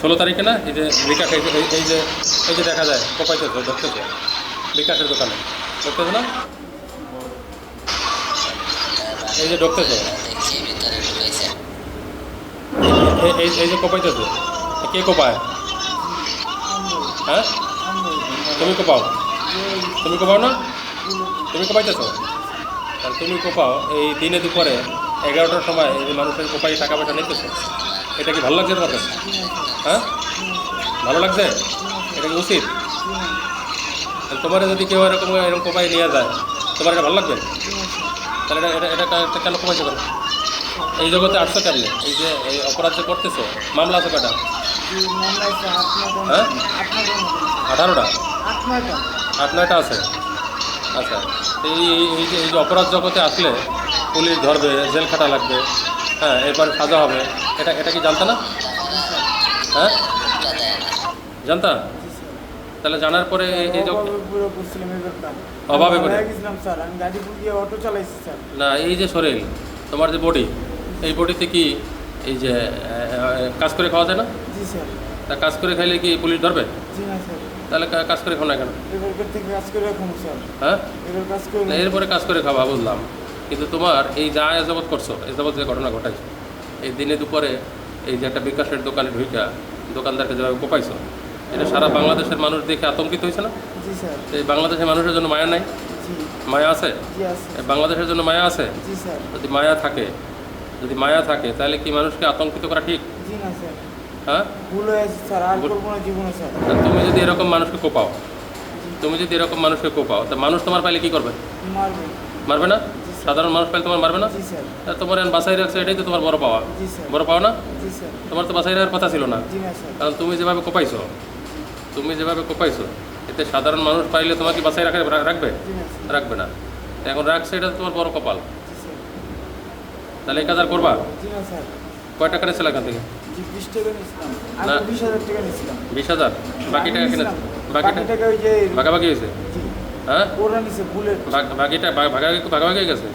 16 তারিখে না, এই যে বিকাশ, এই যে দেখা যায় কোপাইতেছে, ঢুকতেছে বিকাশের দোকানে, ঢুকতেছে না, এই যে ঢুকতেছে, এই যে কোপাইতেছে, কে কোপায়? হ্যাঁ, তুমি কোপাও, তুমি কোপাও না, তুমি কোপাইতেছো, তাহলে তুমি কোপাও এই দিনে দুপুরে 11টার সময় এই যে মানুষের কোপাই টাকা পয়সা নিতেছো, এটা কি ভালো লাগছে তোমার কাছে? হ্যাঁ, ভালো লাগছে? এটা কি উচিত? তোমার যদি কেউ এরকম কোপাই নিয়ে যায়, তোমার এটা ভালো লাগবে? তাহলে এটা কেন কোপাইছো কেন? এই জগতে আসছো কেমনে? এই যে এই অপরাধ যে করতেছো, মামলা আছে কয়টা? হ্যাঁ, 18টা, 8-9টা আছে। আচ্ছা, এই যে অপরাধ জগতে আসলে পুলিশ ধরবে, জেল খাটা লাগবে, হ্যাঁ, এরপরে সাজা হবে, এটা কি জানতা না? হ্যাঁ, জানতা? তাহলে জানার পরে এই যে অভাবে করে না, এই যে শরীর, তোমার যে বডি, এই বডিতে কি এই যে কাজ করে খাওয়া যায় না? তা কাজ করে খাইলে কি পুলিশ ধরবে? তাহলে কাজ করে খাও না কেন? হ্যাঁ, এরপরে কাজ করে খাওয়া বুঝলাম, কিন্তু তোমার এই যা এযাবৎ করছো, এযাবৎ যে ঘটনা ঘটাইছো, এই দিনে দুপুরে এই যে একটা বিকাশের দোকানে ঢুইকা দোকানদারকে যেভাবে কোপাইছো, এটা সারা বাংলাদেশের মানুষ দেখে আতঙ্কিত হয়েছে না? এই বাংলাদেশের মানুষের জন্য মায়া নাই? মায়া আছে? বাংলাদেশের জন্য মায়া আছে? যদি মায়া থাকে তাহলে কি মানুষকে আতঙ্কিত করা ঠিক? হ্যাঁ, তুমি যদি এরকম মানুষকে কোপাও, তা মানুষ তোমার পাইলে কি করবে? মারবে না? সাধারণ মানুষ পাইলে তোমার মারবে না? তোমার বাসায় রাখছে, এটাই তো তোমার বড় পাওয়া না? তোমার তো বাসায় রাখার কথা ছিল না, কারণ তুমি যেভাবে কোপাইছো এতে সাধারণ মানুষ পাইলে তোমাকে বাসায় রাখবে না। এখন রাখছে, এটা তোমার বড় কপাল। তাহলে এই কাজ আর করবা? কয় টাকা নিয়েছিল এখান থেকে? 20,000। বাকি টাকা কিনে, ভাগাভাগি হয়েছে? হ্যাঁ, ভাগাভাগি গেছে।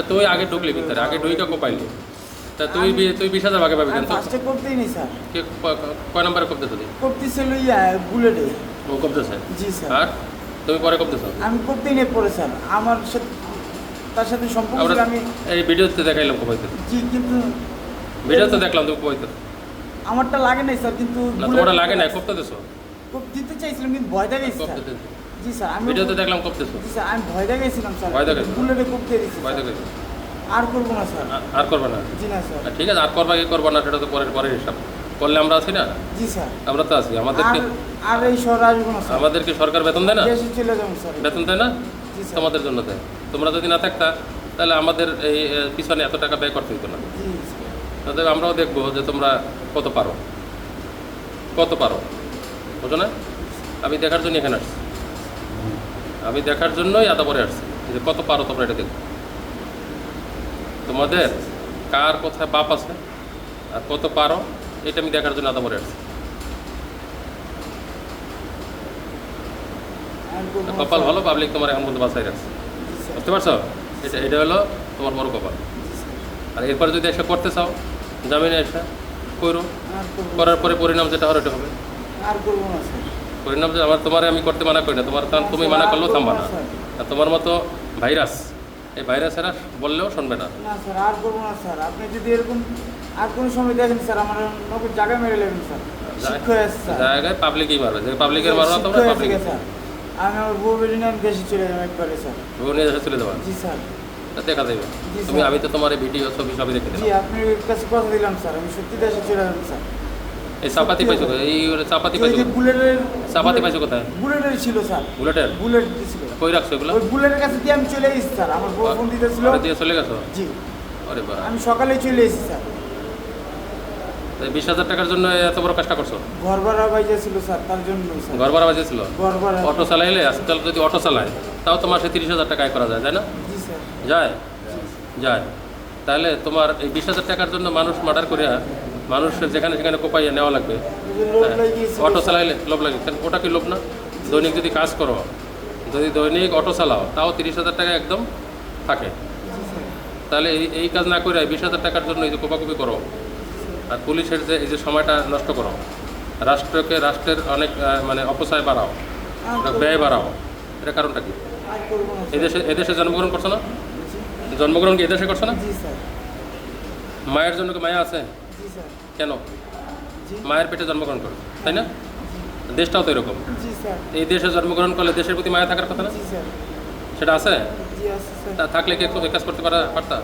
তুই আগে ঢুকলি ভিতরে, আগে ঢুইকা কোপাইলি, তা তুই 20,000 ভাগে পাবি কেন? কয় নম্বরে কপতেছ? ও কপতেছে, আর তুমি পরে কপতেছ? আমি করতেই নেই পরে স্যার, আমার তার সাথে সম্পর্ক আমি এই ভিডিওতে দেখাইলাম কোপাইতে। জি, কিন্তু ভিডিওতে দেখলাম তুমি কোপাইতে। আমারটা লাগে নাই স্যার, কিন্তু না, তোমারটা লাগে না, কোপতেছ? দিতে চাইছিলাম কিন্তু ভয় দেখাইছি স্যার। জি স্যার, আমি ভিডিওতে দেখলাম কোপতেছ। জি স্যার, আমি ভয় দেখাইছিলাম স্যার, বুলেটে কোপতে দিয়েছি। আর করবো না স্যার। আর করবে না? জি না স্যার। ঠিক আছে, আর করবা কি করবা না সেটা তো পরের হিসাব। করলে আমরা আছি না? জি স্যার, আমরা তো আছি। আমাদেরকে আর এই শহর আসবো না স্যার। আমাদেরকে সরকার বেতন দেয় না? দেশে চলে যাবো স্যার। বেতন দেয় না? তোমাদের জন্য দেয়। তোমরা যদি না থাকতা তাহলে আমাদের এই পিছনে এত টাকা ব্যয় করতে হতো না। তাহলে আমরাও দেখবো যে তোমরা কত পারো, বুঝো না? আমি দেখার জন্য এখানে আসছি, আমি দেখার জন্যই এত পরে আসছি যে কত পারো তোমরা, এটা দেখো। তোমাদের কার কোথায় বাপ আছে আর কত পারো, এটা আমি দেখার জন্য এত পরে আসছি। কপাল ভালো, পাবলিক তোমার এখন পর্যন্ত বাঁচাই রাখছে, বুঝতে পারছো? এটা হলো তোমার বড় কপাল। আর এরপরে যদি এসে করতে চাও, জামিনে এসে করার পরে পরিণাম যেটা হবে ওটা হবে। পরিণাম যে আমি করতে মানা করি না, তুমি মানা করলেও থামবা না। আর তোমার মতো ভাইরাস, এই ভাইরাসেরা বললেও শুনবে না। স্যার, আর করবো না স্যার। আপনি যদি এরকম আর কোনো সময় দেখেন স্যার, আমার নৌকর জায়গায় মেরে নেবেন স্যার। জায়গায় পাবলিকই মারবে, যে পাবলিকের মারো না তোমরা পাবলিক। স্যার, আমি আমার বউ বেরিয়ে নিয়ে আমি দেশে চলে যাবো একবারে স্যার। বউ নিয়ে দেশে চলে যাবা? জি স্যার। দেখা যাবে। আমি তো তোমার এই ভিডিও ছবি সবই দেখে দিলাম। জি, আপনার কাছে কথা দিলাম স্যার, আমি সত্যি দেশে চলে যাবো স্যার। এই চাপাতি পাইছো? চাপাতি পাইছো কোথায়? বুলেটের ছিল স্যার। বুলেট ছিল। কই রাখছো এগুলো? ওই বুলেটের কাছে দিয়ে আমি চলে এসেছি স্যার, আমার বউ ফোন দিতেছিল। দিয়ে চলে গেছো? জি। আরে বাহ, আমি সকালে চলে এসেছি স্যার। 20,000 টাকার জন্য এত বড় কাজটা করছো? ঘর ভাড়া বাজে ছিল স্যার, তার জন্য স্যার। ঘর ভাড়া বাজে ছিল? ঘর ভাড়া। অটো চালাইলে আজকাল যদি অটো চালায় তাও তো মাসে 30,000 টাকা আয় করা যায়, তাই না? জি স্যার। যায়। তাহলে তোমার এই 20,000 টাকার জন্য মানুষ মার্ডার করিয়া মানুষের যেখানে সেখানে কোপাইয়া নেওয়া লাগবে? অটো চালাইলে লোভ লাগে, ওটা কি লোভ না? দৈনিক যদি কাজ করো, যদি দৈনিক অটো চালাও, তাও 30,000 টাকা একদম থাকে। তাহলে এই কাজ না করে 20,000 টাকার জন্য এই যে কোপাকুপি করো, আর পুলিশের যে এই যে সময়টা নষ্ট করো, রাষ্ট্রের অনেক মানে অপচয় বাড়াও, ব্যয় বাড়াও, এটা কারণটা কি? আর করবো না এদেশে জন্মগ্রহণ করছো না? জি জন্মগ্রহণ কি এদেশে করছো না? জি স্যার মায়ের জন্য কি মায়া আছে? জি স্যার কেন? জি মায়ের পেটে জন্মগ্রহণ করো, তাই না? দেশটাও তো এরকম। জি স্যার এই দেশে জন্মগ্রহণ করলে দেশের প্রতি মায়া থাকার কথা না? জি স্যার সেটা আছে? জি আছে স্যার তা থাকলে কি এই কাজ করতে পারতা?